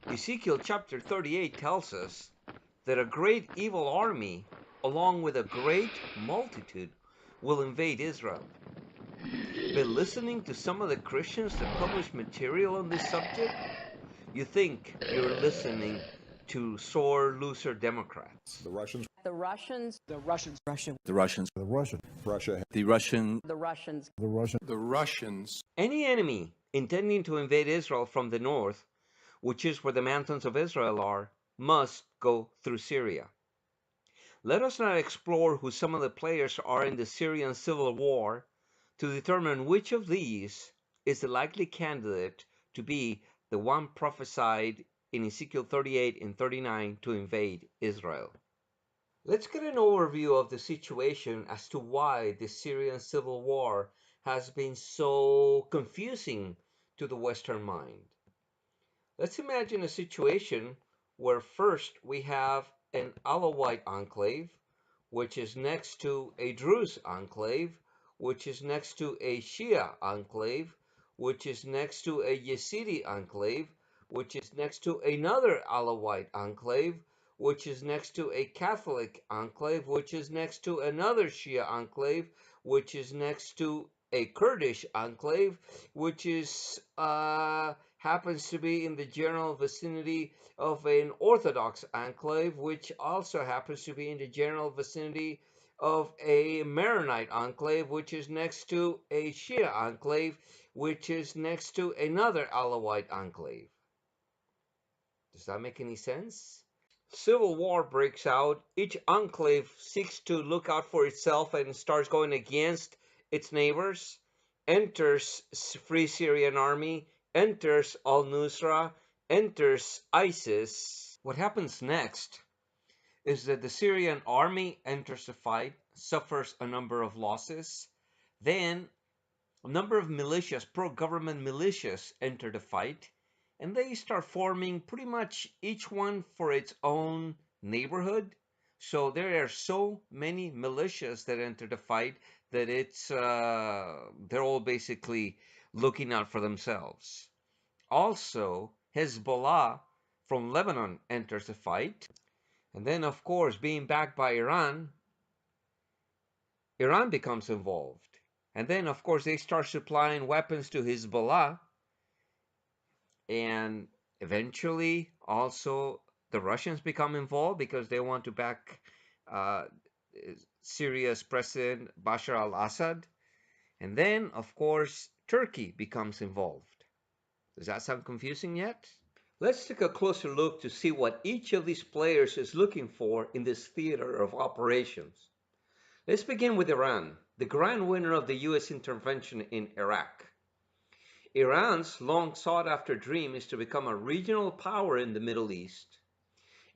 Ezekiel chapter 38 tells us that a great evil army, along with a great multitude, will invade Israel. But listening to some of the Christians that publish material on this subject, you think you're listening to sore loser Democrats. The Russians, The Russians, The Russians, the Russian, Russia, the Russian, the Russians, the Russians, Any enemy intending to invade Israel from the north, which is where the mountains of Israel are, must go through Syria. Let us now explore who some of the players are in the Syrian civil war to determine which of these is the likely candidate to be the one prophesied in Ezekiel 38 and 39 to invade Israel. Let's get an overview of the situation as to why the Syrian civil war has been so confusing to the Western mind. Let's imagine a situation where first we have an Alawite enclave, which is next to a Druze enclave, which is next to a Shia enclave, which is next to a Yazidi enclave, which is next to another Alawite enclave, which is next to a Catholic enclave, which is next to another Shia enclave, which is next to a Kurdish enclave, which is happens to be in the general vicinity of an Orthodox enclave, which also happens to be in the general vicinity of a Maronite enclave, which is next to a Shia enclave, which is next to another Alawite enclave. Does that make any sense? Civil war breaks out. Each enclave seeks to look out for itself and starts going against its neighbors. Enters Free Syrian Army, enters al-Nusra, enters ISIS. What happens next is that the Syrian army enters the fight, suffers a number of losses. Then a number of militias, pro-government militias, enter the fight, and they start forming pretty much each one for its own neighborhood. So there are so many militias that enter the fight that they're all basically looking out for themselves. Also, Hezbollah from Lebanon enters the fight. And then, of course, being backed by Iran, Iran becomes involved. And then, of course, they start supplying weapons to Hezbollah. And eventually, also, the Russians become involved because they want to back Syria's president, Bashar al-Assad. And then, of course, Turkey becomes involved. Does that sound confusing yet? Let's take a closer look to see what each of these players is looking for in this theater of operations. Let's begin with Iran, the grand winner of the US intervention in Iraq. Iran's long sought after dream is to become a regional power in the Middle East.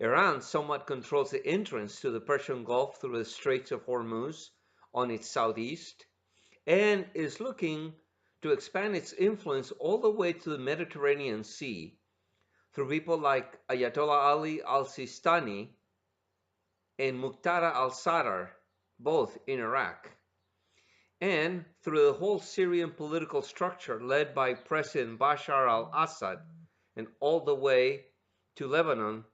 Iran somewhat controls the entrance to the Persian Gulf through the Straits of Hormuz on its southeast, and is looking to expand its influence all the way to the Mediterranean Sea through people like Ayatollah Ali al-Sistani and Muqtada al-Sadr, both in Iraq, and through the whole Syrian political structure led by President Bashar al-Assad, and all the way to Lebanon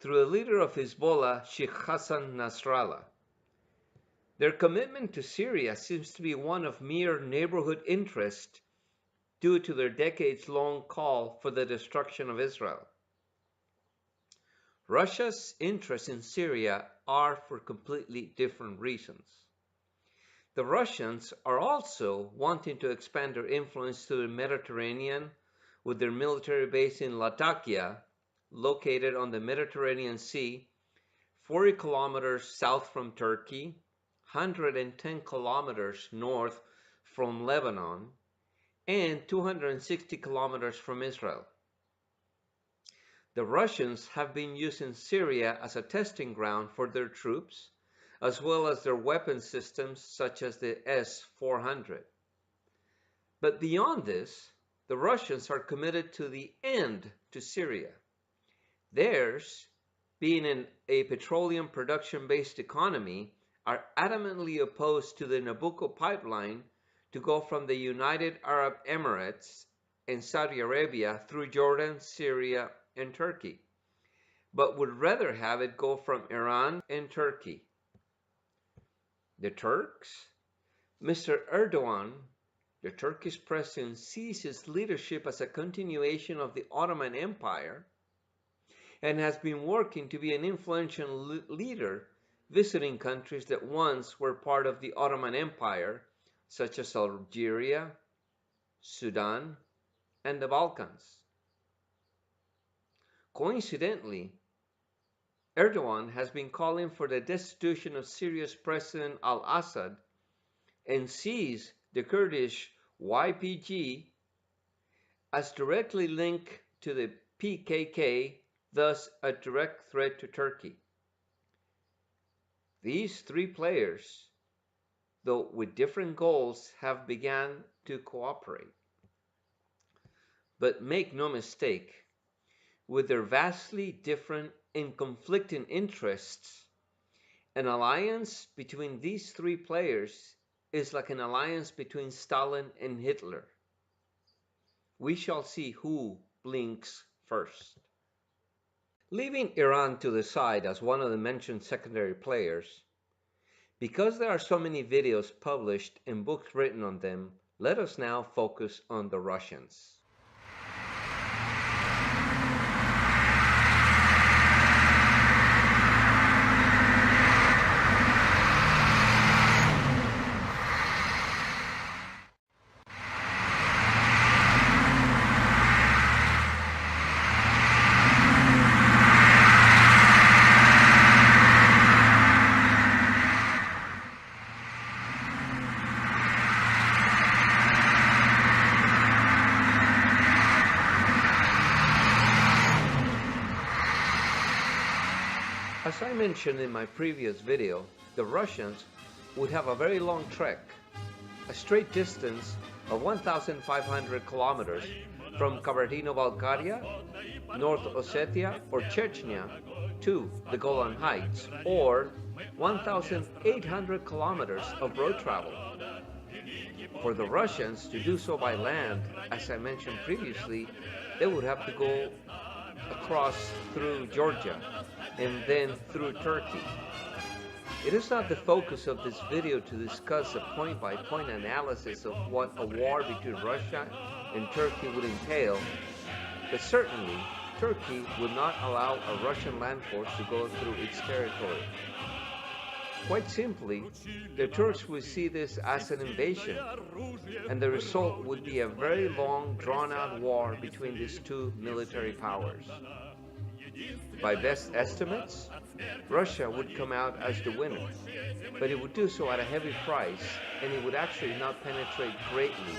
through the leader of Hezbollah, Sheikh Hassan Nasrallah. Their commitment to Syria seems to be one of mere neighborhood interest due to their decades-long call for the destruction of Israel. Russia's interests in Syria are for completely different reasons. The Russians are also wanting to expand their influence to the Mediterranean with their military base in Latakia, located on the Mediterranean Sea, 40 kilometers south from Turkey, 110 kilometers north from Lebanon, and 260 kilometers from Israel. The Russians have been using Syria as a testing ground for their troops, as well as their weapon systems such as the S-400. But beyond this, the Russians are committed to the end to Syria. Theirs, being a petroleum production-based economy, are adamantly opposed to the Nabucco pipeline to go from the United Arab Emirates and Saudi Arabia through Jordan, Syria, and Turkey, but would rather have it go from Iran and Turkey. The Turks? Mr. Erdogan, the Turkish president, sees his leadership as a continuation of the Ottoman Empire and has been working to be an influential leader, visiting countries that once were part of the Ottoman Empire, such as Algeria, Sudan, and the Balkans. Coincidentally, Erdogan has been calling for the destitution of Syria's President al-Assad and sees the Kurdish YPG as directly linked to the PKK, thus a direct threat to Turkey. These three players, though with different goals, have begun to cooperate. But make no mistake, with their vastly different and conflicting interests, an alliance between these three players is like an alliance between Stalin and Hitler. We shall see who blinks first. Leaving Iran to the side as one of the mentioned secondary players, because there are so many videos published and books written on them, let us now focus on the Russians. As I mentioned in my previous video, the Russians would have a very long trek, a straight distance of 1,500 kilometers from Kabardino-Balkaria, North Ossetia or Chechnya to the Golan Heights, or 1,800 kilometers of road travel. For the Russians to do so by land, as I mentioned previously, they would have to go across through Georgia and then through Turkey. It is not the focus of this video to discuss a point-by-point analysis of what a war between Russia and Turkey would entail, but certainly Turkey would not allow a Russian land force to go through its territory. Quite simply, the Turks would see this as an invasion, and the result would be a very long, drawn-out war between these two military powers. By best estimates, Russia would come out as the winner, but it would do so at a heavy price, and it would actually not penetrate greatly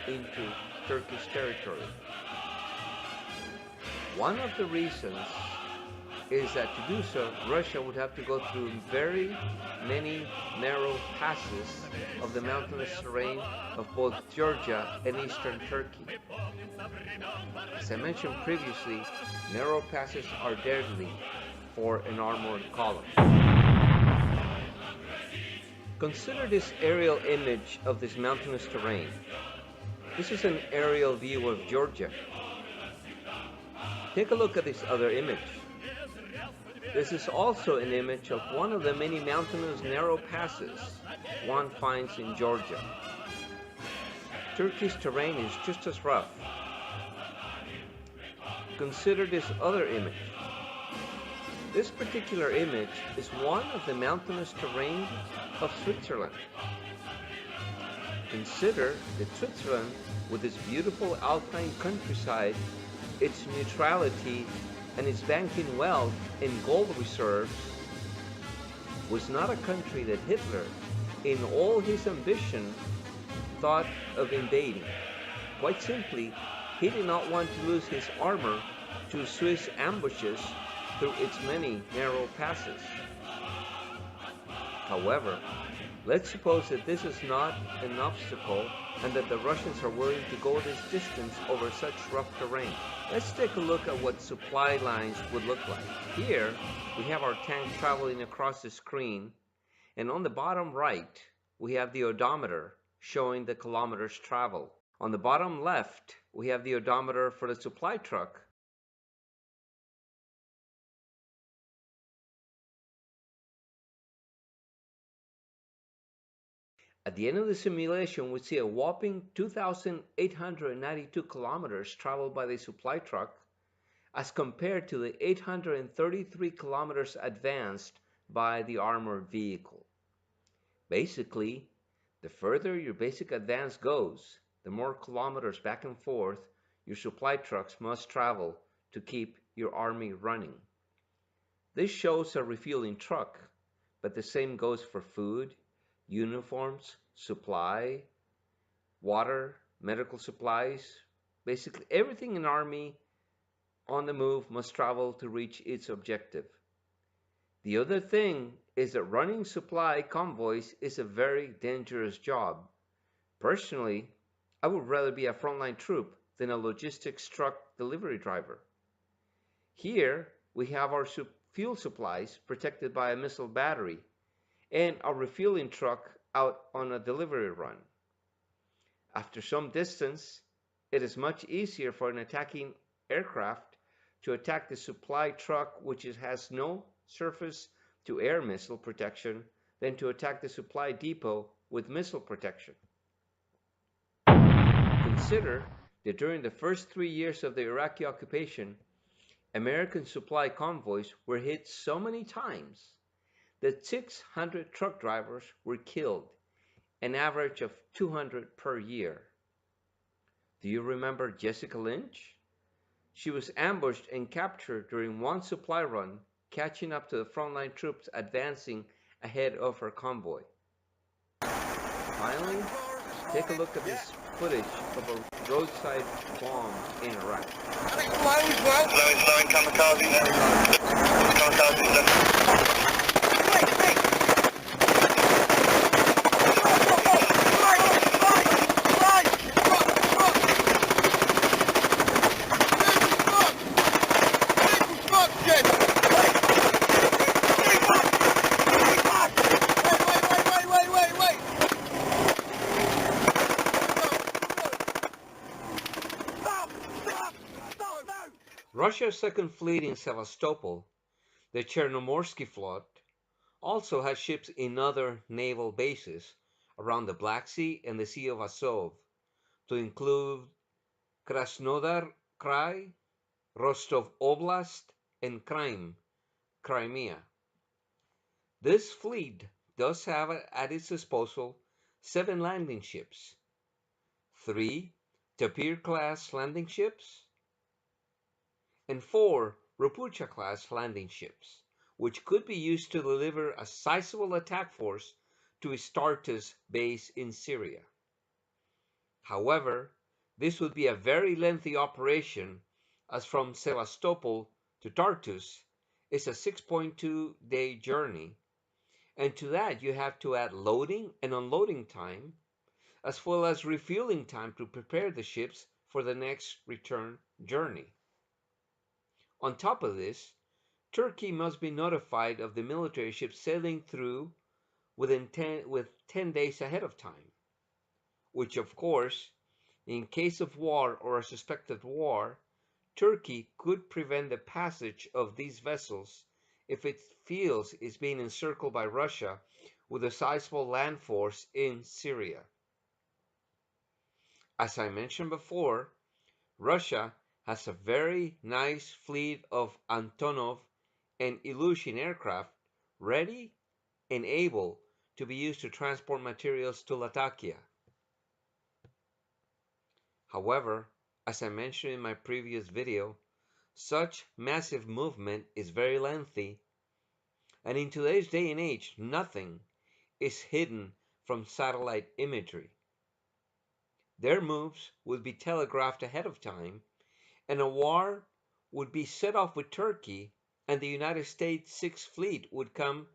into Turkish territory. One of the reasons is that to do so, Russia would have to go through very many narrow passes of the mountainous terrain of both Georgia and eastern Turkey. As I mentioned previously, narrow passes are deadly for an armored column. Consider this aerial image of this mountainous terrain. This is an aerial view of Georgia. Take a look at this other image. This is also an image of one of the many mountainous narrow passes one finds in Georgia. Turkey's terrain is just as rough. Consider this other image. This particular image is one of the mountainous terrain of Switzerland. Consider that Switzerland, with its beautiful alpine countryside, its neutrality, and its banking wealth in gold reserves, was not a country that Hitler, in all his ambition, thought of invading. Quite simply, he did not want to lose his armor to Swiss ambushes through its many narrow passes. However, let's suppose that this is not an obstacle and that the Russians are willing to go this distance over such rough terrain. Let's take a look at what supply lines would look like. Here, we have our tank traveling across the screen, and on the bottom right, we have the odometer showing the kilometers traveled. On the bottom left, we have the odometer for the supply truck, At the end of the simulation, we see a whopping 2,892 kilometers traveled by the supply truck as compared to the 833 kilometers advanced by the armored vehicle. Basically, the further your basic advance goes, the more kilometers back and forth your supply trucks must travel to keep your army running. This shows a refueling truck, but the same goes for food, uniforms, supply, water, medical supplies. Basically, everything in army on the move must travel to reach its objective. The other thing is that running supply convoys is a very dangerous job. Personally, I would rather be a frontline troop than a logistics truck delivery driver. Here, we have our fuel supplies protected by a missile battery and a refueling truck out on a delivery run. After some distance, it is much easier for an attacking aircraft to attack the supply truck, which has no surface-to-air missile protection, than to attack the supply depot with missile protection. Consider that during the first 3 years of the Iraqi occupation, American supply convoys were hit so many times that 600 truck drivers were killed, an average of 200 per year. Do you remember Jessica Lynch? She was ambushed and captured during one supply run, catching up to the frontline troops advancing ahead of her convoy. Finally, take a look at this footage of a roadside bomb in Iraq. Slowing kamikaze. Russia's Second Fleet in Sevastopol, the Chernomorsky Fleet, also has ships in other naval bases around the Black Sea and the Sea of Azov, to include Krasnodar Krai, Rostov Oblast, and Crimea. This fleet does have at its disposal 7 landing ships, 3 Tapir-class landing ships, and 4 Rapucha-class landing ships, which could be used to deliver a sizable attack force to its Tartus base in Syria. However, this would be a very lengthy operation, as from Sevastopol to Tartus is a 6.2-day journey, and to that you have to add loading and unloading time, as well as refueling time to prepare the ships for the next return journey. On top of this, Turkey must be notified of the military ships sailing through with 10 days ahead of time, which of course, in case of war or a suspected war, Turkey could prevent the passage of these vessels if it feels it's being encircled by Russia with a sizable land force in Syria. As I mentioned before, Russia has a very nice fleet of Antonov and Ilyushin aircraft ready and able to be used to transport materials to Latakia. However, as I mentioned in my previous video, such massive movement is very lengthy, and in today's day and age, nothing is hidden from satellite imagery. Their moves would be telegraphed ahead of time, and a war would be set off with Turkey, and the United States Sixth Fleet would come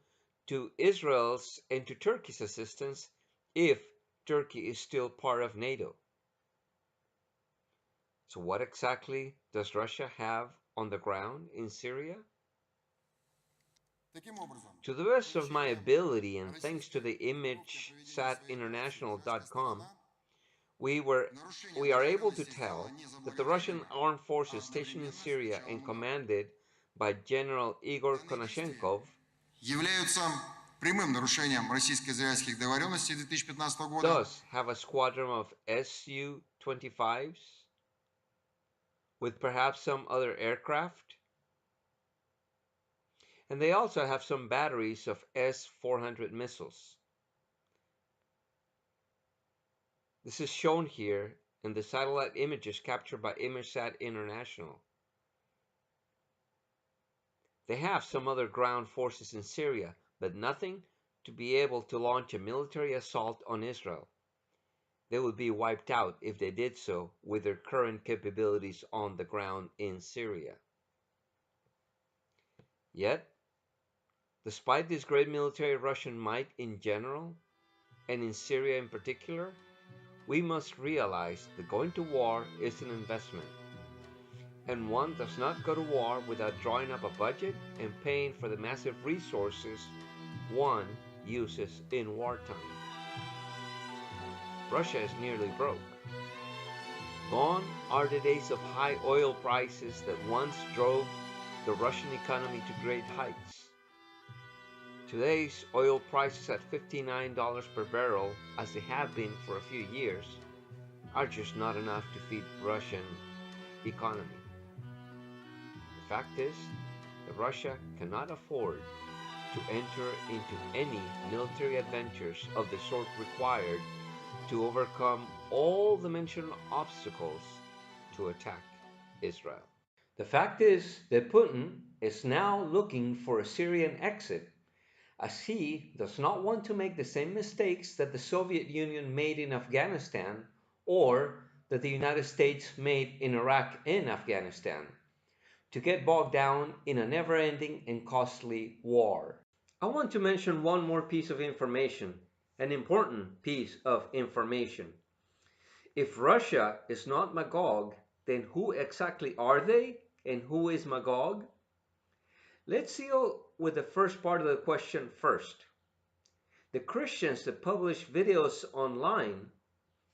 to Israel's and to Turkey's assistance if Turkey is still part of NATO. So what exactly does Russia have on the ground in Syria? To the best of my ability, and thanks to the imagesatinternational.com, we are able to tell that the Russian armed forces stationed in Syria and commanded by General Igor Konashenkov прямым нарушением российско-израильских договоренностей 2015 года. Does have a squadron of Su-25s with perhaps some other aircraft. And they also have some batteries of S-400 missiles. This is shown here in the satellite images captured by Imersat International. They have some other ground forces in Syria, but nothing to be able to launch a military assault on Israel. They would be wiped out if they did so with their current capabilities on the ground in Syria. Yet, despite this great military Russian might in general, and in Syria in particular, we must realize that going to war is an investment, and one does not go to war without drawing up a budget and paying for the massive resources one uses in wartime. Russia is nearly broke. Gone are the days of high oil prices that once drove the Russian economy to great heights. Today's oil prices at $59 per barrel, as they have been for a few years, are just not enough to feed Russian economy. The fact is that Russia cannot afford to enter into any military adventures of the sort required to overcome all the mentioned obstacles to attack Israel. The fact is that Putin is now looking for a Syrian exit, as he does not want to make the same mistakes that the Soviet Union made in Afghanistan or that the United States made in Iraq and Afghanistan, to get bogged down in a never-ending and costly war. I want to mention one more piece of information, an important piece of information. If Russia is not Magog, then who exactly are they, and who is Magog? Let's deal with the first part of the question first. The Christians that publish videos online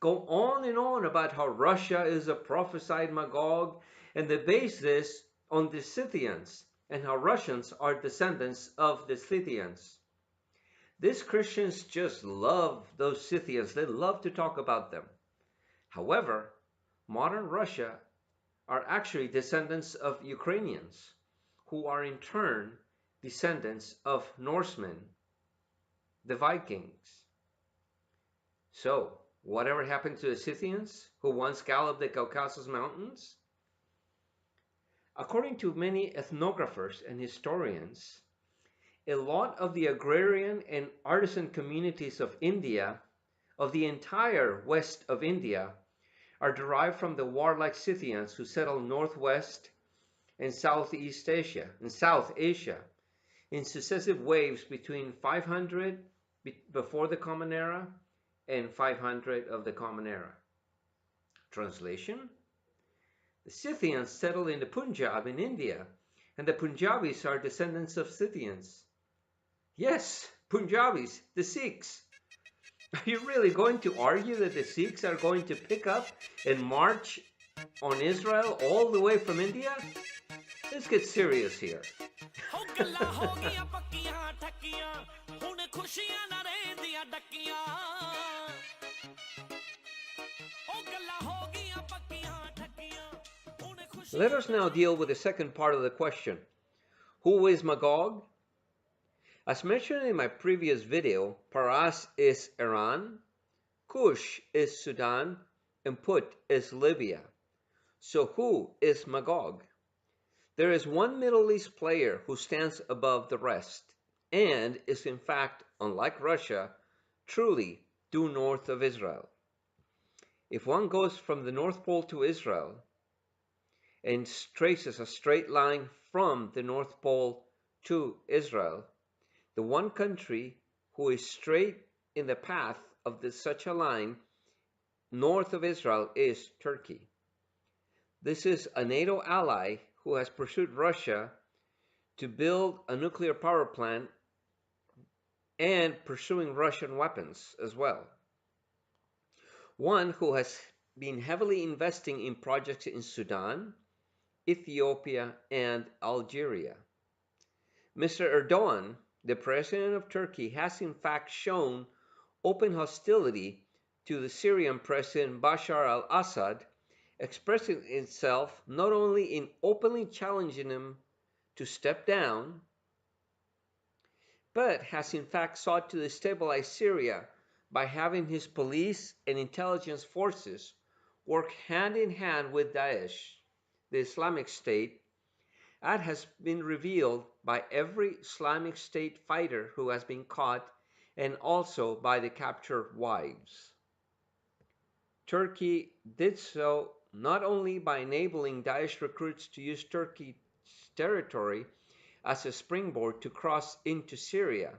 go on and on about how Russia is a prophesied Magog, and they base this on the Scythians and how Russians are descendants of the Scythians. These Christians just love those Scythians. They love to talk about them. However, modern Russia are actually descendants of Ukrainians, who are in turn descendants of Norsemen, the Vikings. So, whatever happened to the Scythians, who once galloped the Caucasus Mountains? According to many ethnographers and historians, a lot of the agrarian and artisan communities of India, of the entire west of India, are derived from the warlike Scythians who settled northwest and Southeast Asia, and South Asia, in successive waves between 500 before the Common Era and 500 of the Common Era. Translation: the Scythians settled in the Punjab in India, and the Punjabis are descendants of Scythians. Yes, Punjabis, the Sikhs. Are you really going to argue that the Sikhs are going to pick up and march on Israel all the way from India? Let's get serious here. Let us now deal with the second part of the question. Who is Magog? As mentioned in my previous video, Paras is Iran, Cush is Sudan, and Put is Libya. So who is Magog? There is one Middle East player who stands above the rest, and is in fact, unlike Russia, truly due north of Israel. If one goes from the North Pole to Israel, and traces a straight line from the North Pole to Israel, the one country who is straight in the path of such a line north of Israel is Turkey. This is a NATO ally who has pursued Russia to build a nuclear power plant and pursuing Russian weapons as well. One who has been heavily investing in projects in Sudan, Ethiopia, and Algeria. Mr. Erdogan the president of Turkey has in fact shown open hostility to the Syrian President Bashar al-Assad, expressing itself not only in openly challenging him to step down, but has in fact sought to destabilize Syria by having his police and intelligence forces work hand in hand with Daesh, the Islamic State, as has been revealed by every Islamic State fighter who has been caught and also by the captured wives. Turkey did so not only by enabling Daesh recruits to use Turkey's territory as a springboard to cross into Syria,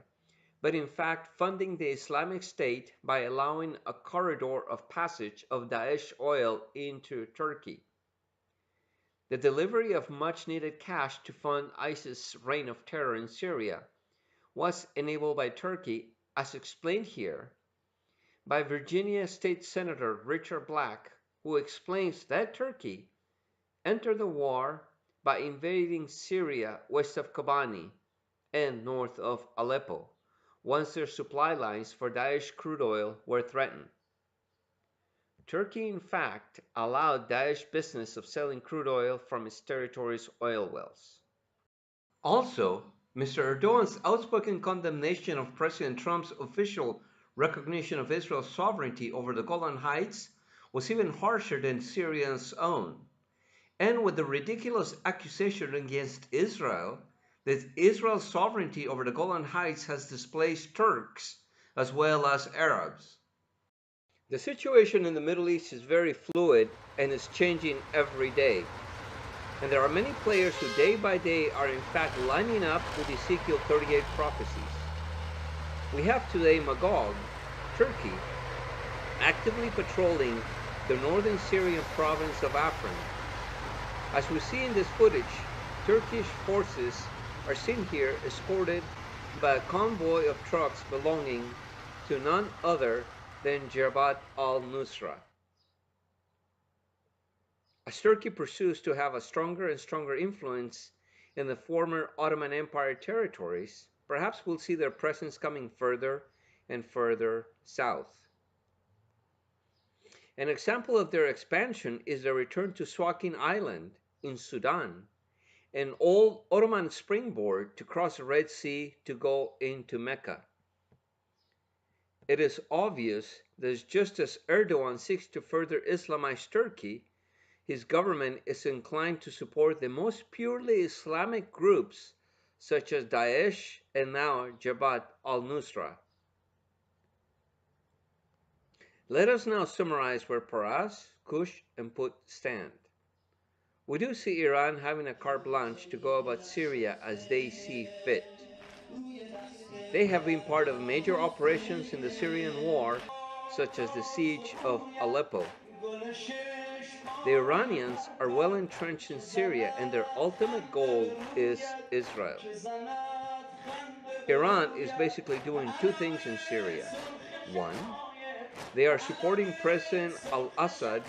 but in fact funding the Islamic State by allowing a corridor of passage of Daesh oil into Turkey. The delivery of much-needed cash to fund ISIS' reign of terror in Syria was enabled by Turkey, as explained here, by Virginia State Senator Richard Black, who explains that Turkey entered the war by invading Syria west of Kobani and north of Aleppo, once their supply lines for Daesh crude oil were threatened. Turkey, in fact, allowed Daesh business of selling crude oil from its territory's oil wells. Also, Mr. Erdogan's outspoken condemnation of President Trump's official recognition of Israel's sovereignty over the Golan Heights was even harsher than Syria's own. And with the ridiculous accusation against Israel that Israel's sovereignty over the Golan Heights has displaced Turks as well as Arabs. The situation in the Middle East is very fluid and is changing every day. And there are many players who day by day are in fact lining up with Ezekiel 38 prophecies. We have today Magog, Turkey, actively patrolling the northern Syrian province of Afrin. As we see in this footage, Turkish forces are seen here escorted by a convoy of trucks belonging to none other than Jabhat al-Nusra. As Turkey pursues to have a stronger and stronger influence in the former Ottoman Empire territories, perhaps we'll see their presence coming further and further south. An example of their expansion is their return to Suakin Island in Sudan, an old Ottoman springboard to cross the Red Sea to go into Mecca. It is obvious that just as Erdogan seeks to further Islamize Turkey, his government is inclined to support the most purely Islamic groups such as Daesh and now Jabhat al-Nusra. Let us now summarize where Paras, Kush, and Put stand. We do see Iran having a carte blanche to go about Syria as they see fit. They have been part of major operations in the Syrian war, such as the siege of Aleppo. The Iranians are well entrenched in Syria and their ultimate goal is Israel. Iran is basically doing two things in Syria. One, they are supporting President al-Assad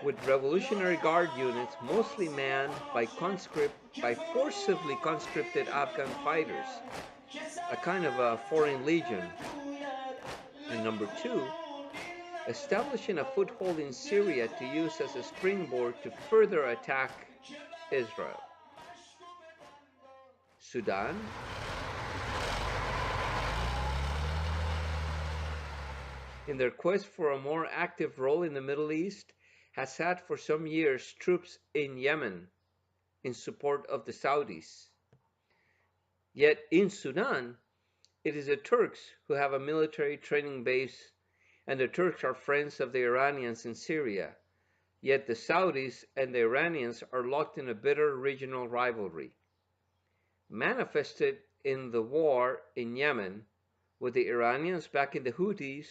with Revolutionary Guard units mostly manned by forcibly conscripted Afghan fighters, a kind of a foreign legion. And number two, establishing a foothold in Syria to use as a springboard to further attack Israel. Sudan, in their quest for a more active role in the Middle East, has had for some years troops in Yemen in support of the Saudis. Yet in Sudan, it is the Turks who have a military training base, and the Turks are friends of the Iranians in Syria. Yet the Saudis and the Iranians are locked in a bitter regional rivalry, manifested in the war in Yemen, with the Iranians backing the Houthis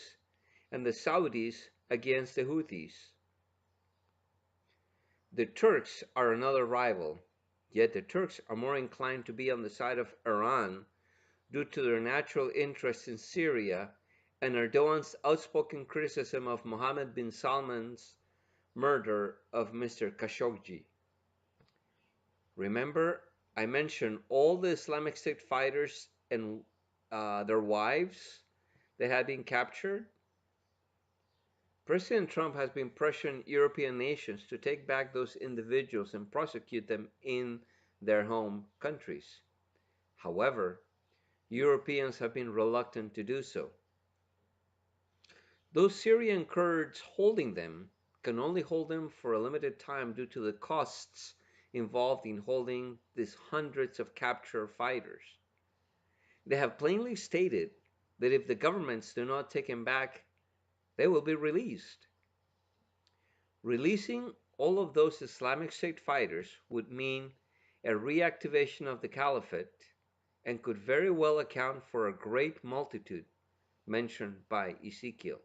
and the Saudis against the Houthis. The Turks are another rival, yet the Turks are more inclined to be on the side of Iran due to their natural interest in Syria and Erdogan's outspoken criticism of Mohammed bin Salman's murder of Mr. Khashoggi. Remember, I mentioned all the Islamic State fighters and their wives that had been captured. President Trump has been pressuring European nations to take back those individuals and prosecute them in their home countries. However, Europeans have been reluctant to do so. Those Syrian Kurds holding them can only hold them for a limited time due to the costs involved in holding these hundreds of captured fighters. They have plainly stated that if the governments do not take them back, they will be released. Releasing all of those Islamic State fighters would mean a reactivation of the caliphate and could very well account for a great multitude mentioned by Ezekiel.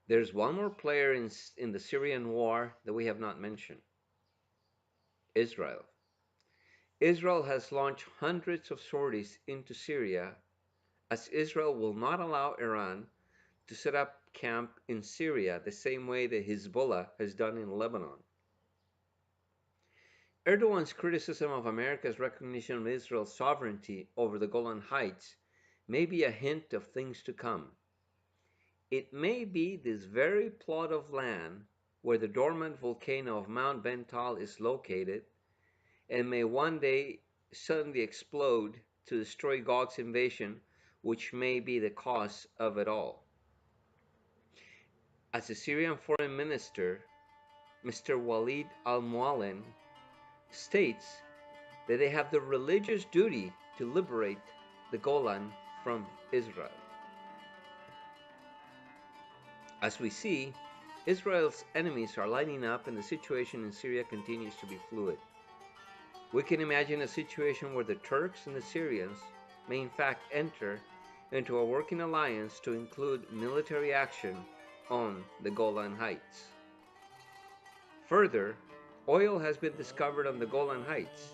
There's one more player in the Syrian war that we have not mentioned: Israel. Israel has launched hundreds of sorties into Syria, as Israel will not allow Iran to set up camp in Syria the same way that Hezbollah has done in Lebanon. Erdogan's criticism of America's recognition of Israel's sovereignty over the Golan Heights may be a hint of things to come. It may be this very plot of land where the dormant volcano of Mount Bental is located and may one day suddenly explode to destroy Gog's invasion, which may be the cause of it all. As the Syrian Foreign Minister, Mr. Walid al-Muallem, states that they have the religious duty to liberate the Golan from Israel. As we see, Israel's enemies are lining up and the situation in Syria continues to be fluid. We can imagine a situation where the Turks and the Syrians may in fact enter into a working alliance to include military action on the Golan Heights. Further, oil has been discovered on the Golan Heights,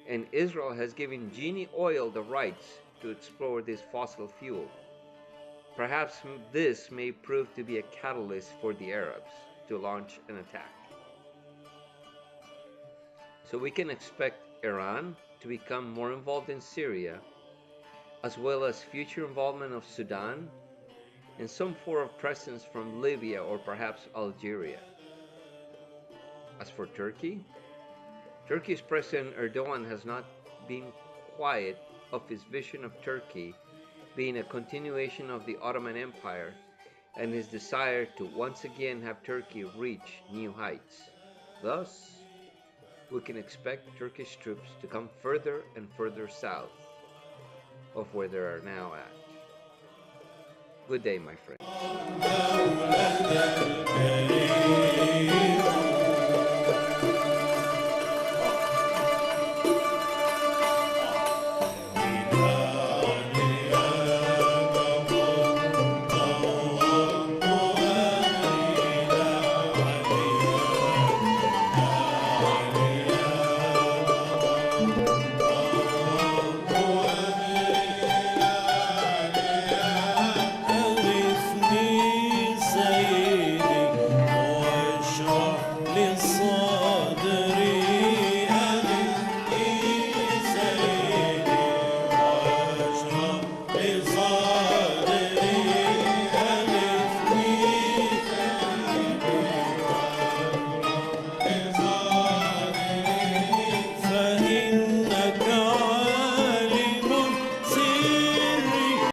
and Israel has given Genie Oil the rights to explore this fossil fuel. Perhaps this may prove to be a catalyst for the Arabs to launch an attack. So we can expect Iran to become more involved in Syria, as well as future involvement of Sudan, and some form of presence from Libya or perhaps Algeria. As for Turkey, Turkey's President Erdogan has not been quiet of his vision of Turkey being a continuation of the Ottoman Empire and his desire to once again have Turkey reach new heights. Thus, we can expect Turkish troops to come further and further south of where they are now at. Good day, my friend.